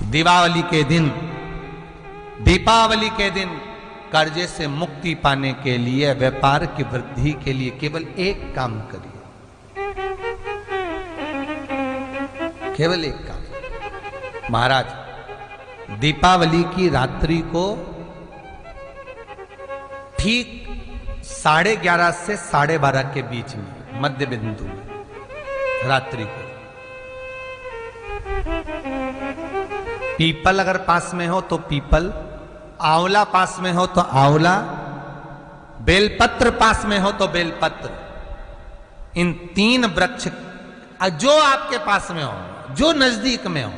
दीपावली के दिन, दीपावली के दिन कर्जे से मुक्ति पाने के लिए, व्यापार की वृद्धि के लिए केवल एक काम करिए, केवल एक काम। महाराज, दीपावली की रात्रि को ठीक 11:30 से 12:30 के बीच में, मध्य बिंदु में, रात्रि को पीपल अगर पास में हो तो पीपल, आंवला पास में हो तो आंवला, बेलपत्र पास में हो तो बेलपत्र, इन 3 वृक्ष जो आपके पास में हो, जो नजदीक में हो,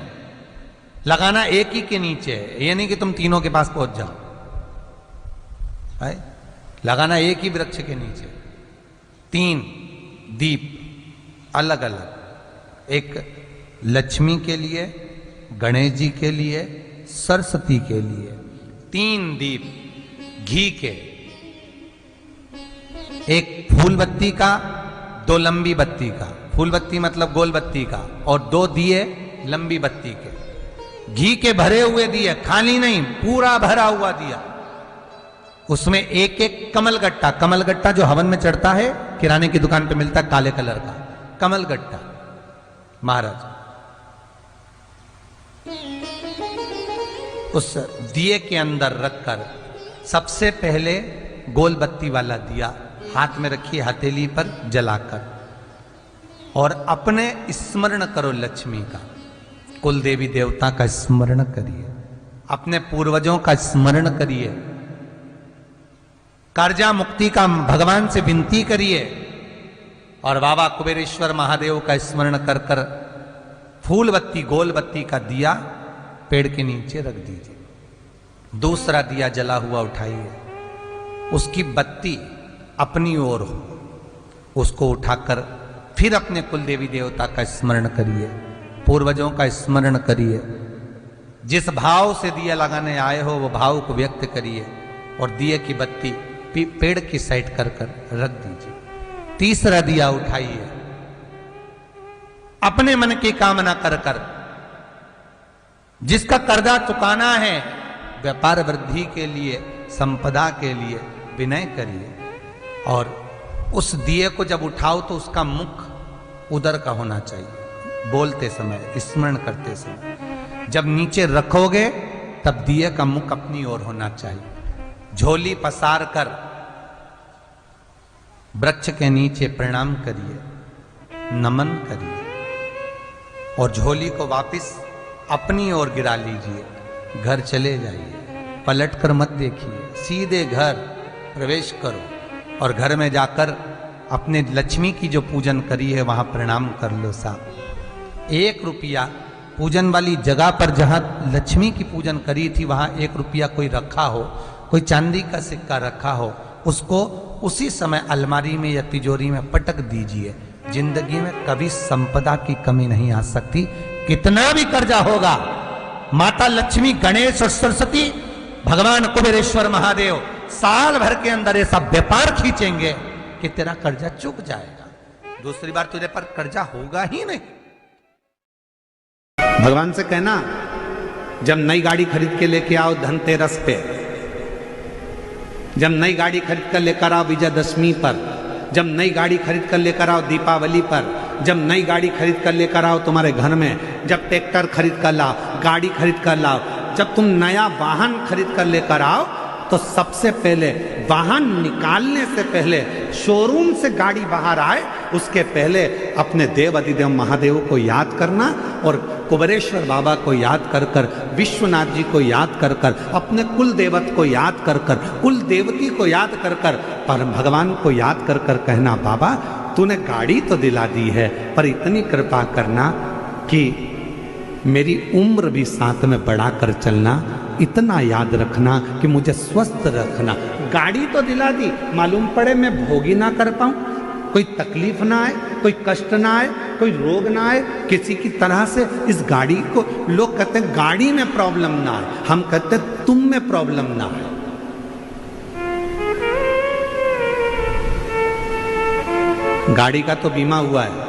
लगाना एक ही के नीचे है। ये नहीं कि तुम तीनों के पास पहुंच जाओ, है? लगाना एक ही वृक्ष के नीचे। 3 दीप अलग अलग, एक लक्ष्मी के लिए, गणेश जी के लिए, सरस्वती के लिए। 3 दीप घी के, एक फूल बत्ती का, 2 लंबी बत्ती का, फूल बत्ती मतलब गोल बत्ती का, और 2 दिए लंबी बत्ती के, घी के भरे हुए दिए, खाली नहीं, पूरा भरा हुआ दिया। उसमें एक एक कमलगट्टा, कमलगट्टा जो हवन में चढ़ता है, किराने की दुकान पे मिलता है काले कलर का कमलगट्टा, महाराज उस दिए के अंदर रखकर सबसे पहले गोल बत्ती वाला दिया हाथ में रखिए, हथेली पर जलाकर, और अपने स्मरण करो लक्ष्मी का, कुल देवी देवता का स्मरण करिए, अपने पूर्वजों का स्मरण करिए, कर्जा मुक्ति का भगवान से विनती करिए, और बाबा कुबेरेश्वर महादेव का स्मरण कर कर फूल बत्ती, गोल बत्ती का दिया पेड़ के नीचे रख दीजिए। दूसरा दिया जला हुआ उठाइए, उसकी बत्ती अपनी ओर हो, उसको उठाकर फिर अपने कुल देवी देवता का स्मरण करिए, पूर्वजों का स्मरण करिए, जिस भाव से दिया लगाने आए हो वो भाव को व्यक्त करिए, और दिए की बत्ती पेड़ की साइड कर कर रख दीजिए। तीसरा दिया उठाइए, अपने मन की कामना कर कर, जिसका कर्जा चुकाना है, व्यापार वृद्धि के लिए, संपदा के लिए विनय करिए, और उस दिए को जब उठाओ तो उसका मुख उधर का होना चाहिए, बोलते समय, स्मरण करते समय। जब नीचे रखोगे तब दिए का मुख अपनी ओर होना चाहिए। झोली पसार कर वृक्ष के नीचे प्रणाम करिए, नमन करिए, और झोली को वापस अपनी ओर गिरा लीजिए, घर चले जाइए, पलट कर मत देखिए, सीधे घर प्रवेश करो, और घर में जाकर अपने लक्ष्मी की जो पूजन करी है वहां प्रणाम कर लो साहब। 1 रुपया पूजन वाली जगह पर जहां लक्ष्मी की पूजन करी थी वहां 1 रुपया कोई रखा हो, कोई चांदी का सिक्का रखा हो, उसको उसी समय अलमारी में या तिजोरी में पटक दीजिए। जिंदगी में कभी संपदा की कमी नहीं आ सकती। कितना भी कर्जा होगा, माता लक्ष्मी, गणेश और सरस्वती, भगवान कुबेरेश्वर महादेव साल भर के अंदर ऐसा व्यापार खींचेंगे कि तेरा कर्जा चुक जाएगा, दूसरी बार तुझे पर कर्जा होगा ही नहीं। भगवान से कहना, जब नई गाड़ी खरीद के लेके आओ धनतेरस पे, जब नई गाड़ी खरीद कर लेकर आओ विजयदशमी पर, जब नई गाड़ी खरीद कर लेकर आओ दीपावली पर, जब नई गाड़ी खरीद कर लेकर आओ तुम्हारे घर में, जब ट्रैक्टर खरीद कर लाओ, गाड़ी खरीद कर लाओ, जब तुम नया वाहन खरीद कर लेकर आओ तो सबसे पहले वाहन निकालने से पहले, शोरूम से गाड़ी बाहर आए उसके पहले अपने देव अधिदेव महादेव को याद करना, और कुबेरेश्वर बाबा को याद कर कर, विश्वनाथ जी को याद कर कर, अपने कुल देवत को याद कर कर, कुल देवती को याद कर कर, पर भगवान को याद कर कर कहना, बाबा तूने गाड़ी तो दिला दी है, पर इतनी कृपा करना कि मेरी उम्र भी साथ में बढ़ा कर चलना, इतना याद रखना कि मुझे स्वस्थ रखना। गाड़ी तो दिला दी, मालूम पड़े मैं भोगी ना कर पाऊं, कोई तकलीफ ना आए, कोई कष्ट ना आए, कोई रोग ना आए, किसी की तरह से इस गाड़ी को, लोग कहते हैं गाड़ी में प्रॉब्लम ना आए, हम कहते हैं तुम में प्रॉब्लम ना आए। गाड़ी का तो बीमा हुआ है,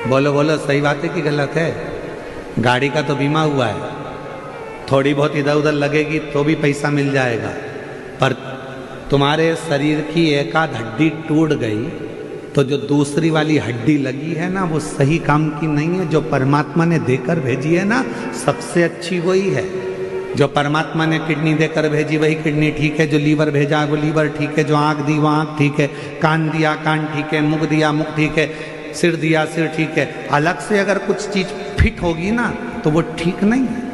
बोलो बोलो सही बात है कि गलत है? गाड़ी का तो बीमा हुआ है, थोड़ी बहुत इधर उधर लगेगी तो भी पैसा मिल जाएगा, पर तुम्हारे शरीर की एक आध हड्डी टूट गई तो जो दूसरी वाली हड्डी लगी है ना, वो सही काम की नहीं है। जो परमात्मा ने देकर भेजी है ना, सबसे अच्छी वही है। जो परमात्मा ने किडनी देकर भेजी वही किडनी ठीक है, जो लीवर भेजा वो लीवर ठीक है, जो आँख दी वो आँख ठीक है, कान दिया कान ठीक है, मुख दिया मुख ठीक है, सिर दिया सिर ठीक है। अलग से अगर कुछ चीज़ फिट होगी ना तो वो ठीक नहीं है।